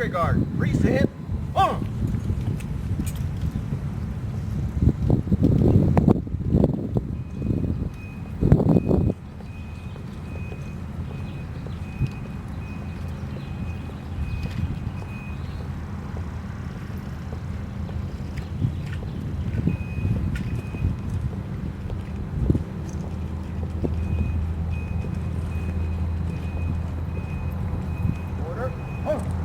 Disregard. Reset. On. Order. On.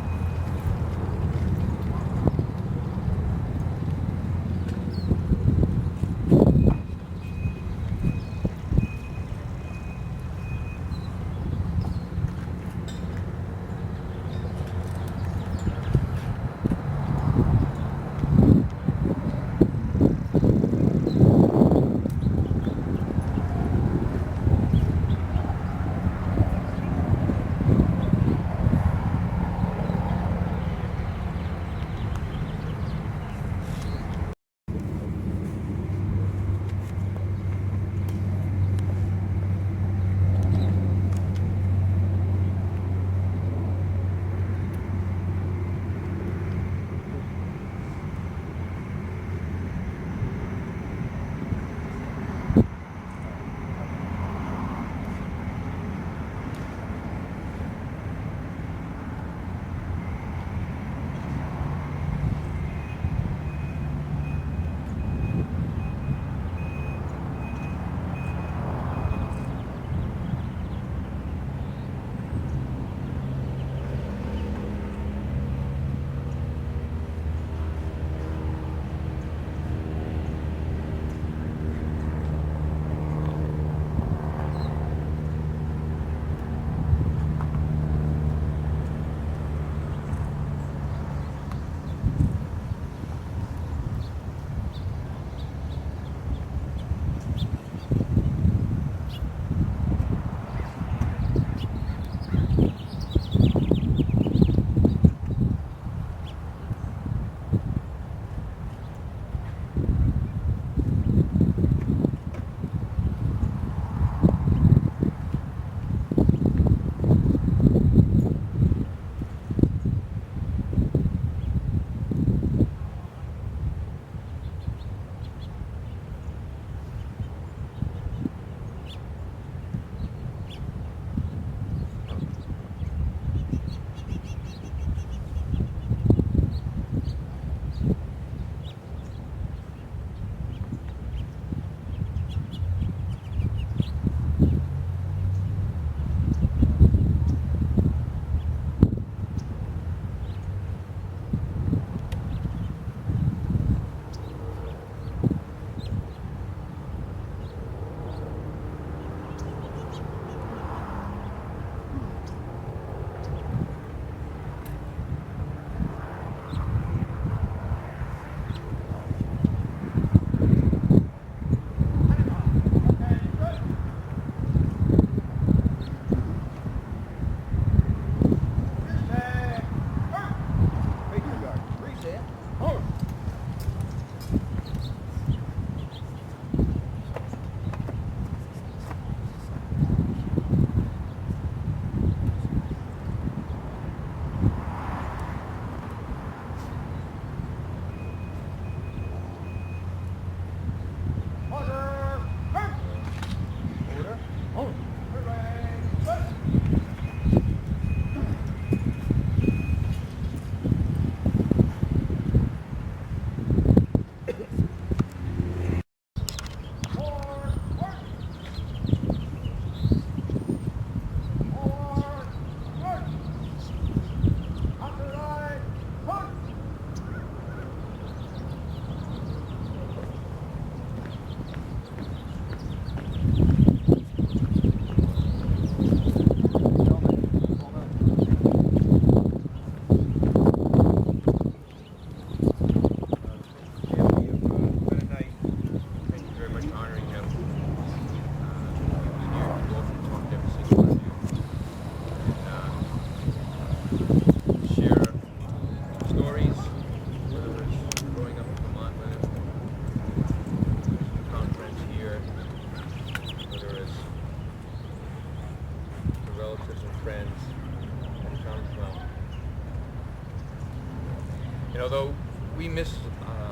And although we miss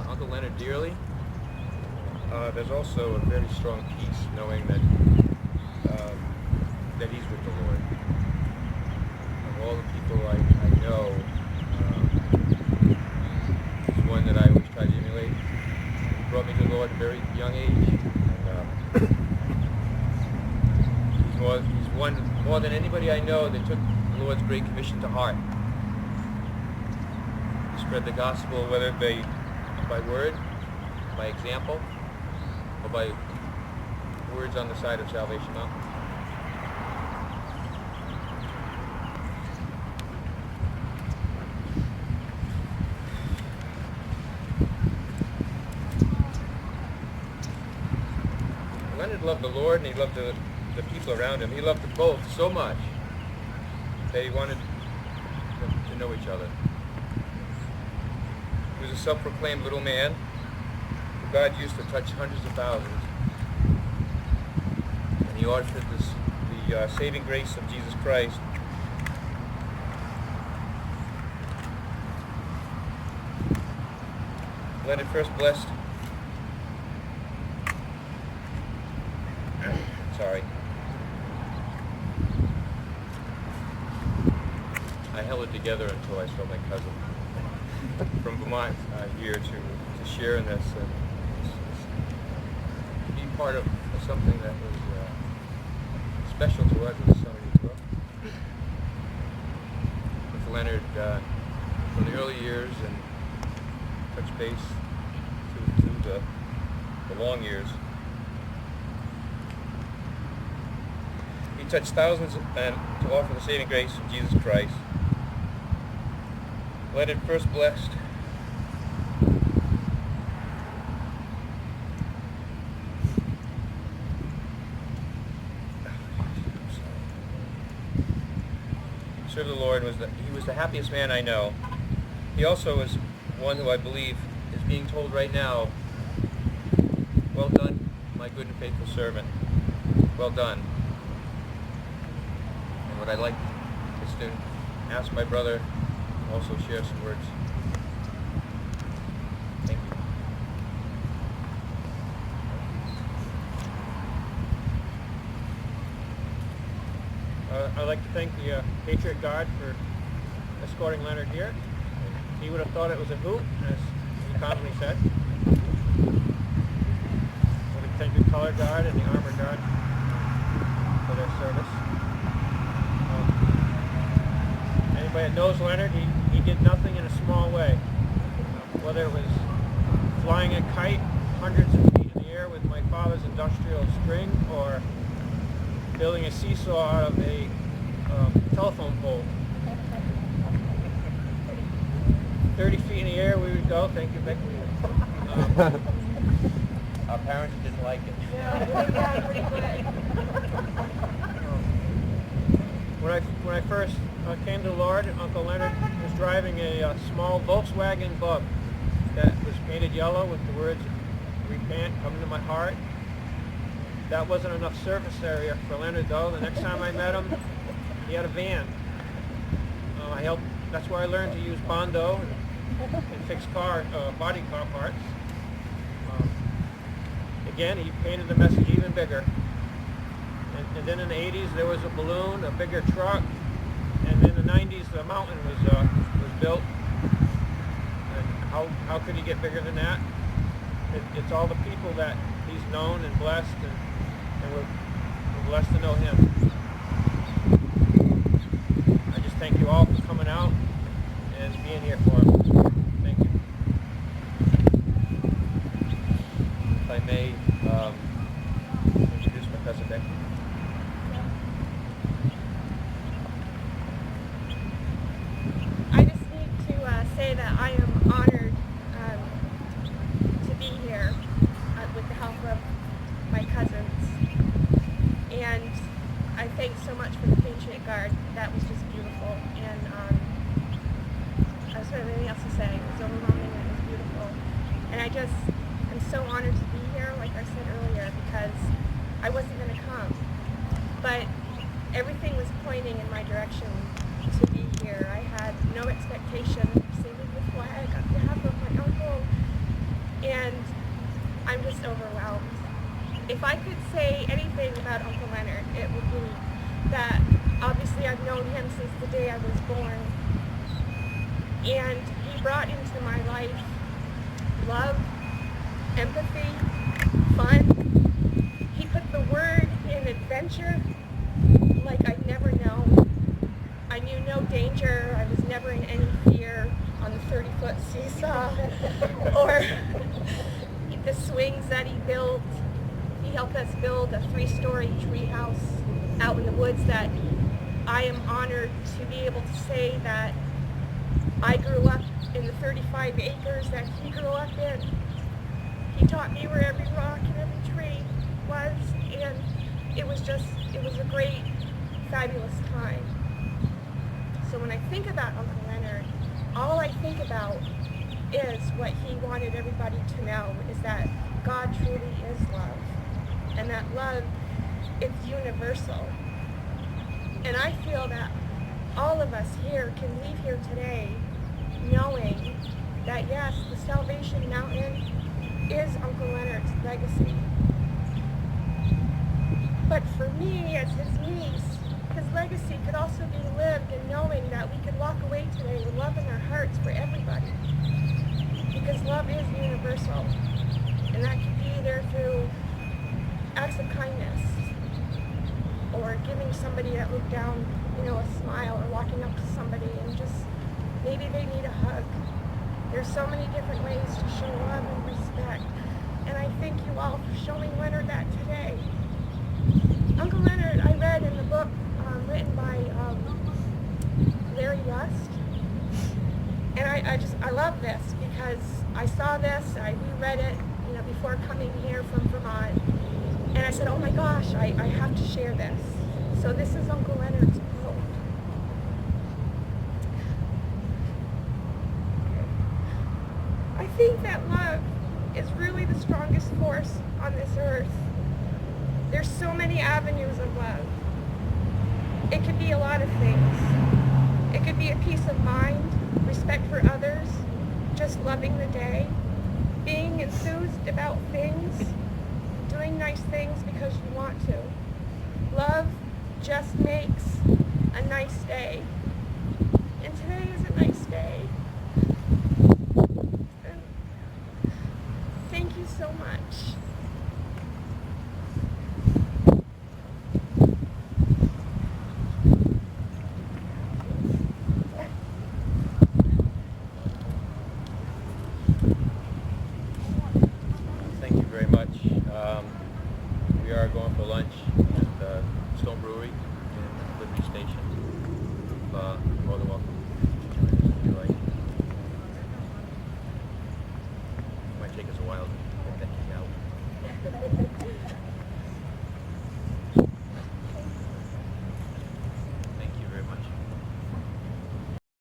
Uncle Leonard dearly, there's also a very strong peace knowing that that he's with the Lord. Of all the people I know, he's one that I always try to emulate. He brought me to the Lord at a very young age. And, he's one more than anybody I know that took the Lord's Great Commission to heart. He spread the gospel, whether it be by word, by example, or by words on the side of Salvation Mountain. Leonard loved the Lord and he loved the people around him. He loved them both so much that he wanted them to know each other. He was a self-proclaimed little man who God used to touch hundreds of thousands. And he offered the saving grace of Jesus Christ. Leonard first blessed. Sorry. I held it together until I saw my cousin from Vermont here to share in this and to be part of something that was special to us as somebody who grew up with Leonard from the early years and touch base through the long years. He touched thousands and to offer the saving grace of Jesus Christ. Leonard first blessed served the Lord. He was the happiest man I know. He also was one who I believe is being told right now, well done, my good and faithful servant. Well done. And what I'd like is to ask my brother to also share some words. Thank you. I'd like to thank the Patriot Guard for escorting Leonard here. He would have thought it was a hoot, as he commonly said. I want to thank the Color Guard and the Armor Guard for their service. Anybody that knows Leonard, he did nothing in a small way. Whether it was flying a kite hundreds of feet in the air with my father's industrial string, or building a seesaw out of a telephone pole. 30 feet in the air we would go. Thank you, Becky. Our parents didn't like it. When I first came to the Lord, Uncle Leonard was driving a small Volkswagen Bug that was painted yellow with the words, "Repent, come into my heart." That wasn't enough surface area for Leonard, though. The next time I met him, he had a van. That's where I learned to use Bondo and fix body car parts. Again, he painted the message even bigger. And then in the 80s, there was a balloon, a bigger truck. And in the 90s, the mountain was built. And how could he get bigger than that? It's all the people that he's known and blessed, and we're blessed to know him. I just thank you all for coming out and being here for him. Thank you. If I may introduce my cousin Becky. I just need to say that I am honored to be here with the help of my cousins. And I thank so much for the Patriot Guard. That was just beautiful. And I don't have anything else to say. It was overwhelming and it was beautiful. And I'm so honored to be here, like I said earlier, because I wasn't going to come. But everything was pointing in my direction to be here. I had no expectation of receiving the flag up there. if I could say anything about Uncle Leonard, it would be that obviously I've known him since the day I was born. And he brought into my life love, empathy, fun. He put the word in adventure like I'd never known. I knew no danger. I was never in any fear on the 30-foot seesaw or the swings that he built. He helped us build a 3-story tree house out in the woods that I am honored to be able to say that I grew up in the 35 acres that he grew up in. He taught me where every rock and every tree was, and it was a great, fabulous time. So when I think about Uncle Leonard, all I think about is what he wanted everybody to know, is that God truly is love, and that love is universal. And I feel that all of us here can leave here today knowing that yes, the Salvation Mountain is Uncle Leonard's legacy. But for me, as his niece, his legacy could also be lived in knowing that we could walk away today with love in our hearts for everybody. Because love is universal. And that could be either through acts of kindness, or giving somebody that looked down, a smile, or walking up to somebody and just, maybe they need a hug. There's so many different ways to show love and respect. And I thank you all for showing Leonard that today. Uncle Leonard, I read in the book written by Larry Rust. And I love this because I saw this, I reread it, before coming here from Vermont. And I said, oh my gosh, I have to share this. So this is Uncle Leonard's quote. I think that love is really the strongest force on this earth. There's so many avenues of love. It could be a lot of things. It could be a peace of mind, respect for others, just loving the day, being enthused about things, doing nice things because you want to. Love just makes a nice day. And today is a nice day. And thank you so much. Thank you very much. We are going for lunch at Stone Brewery in Liberty Station. More than welcome.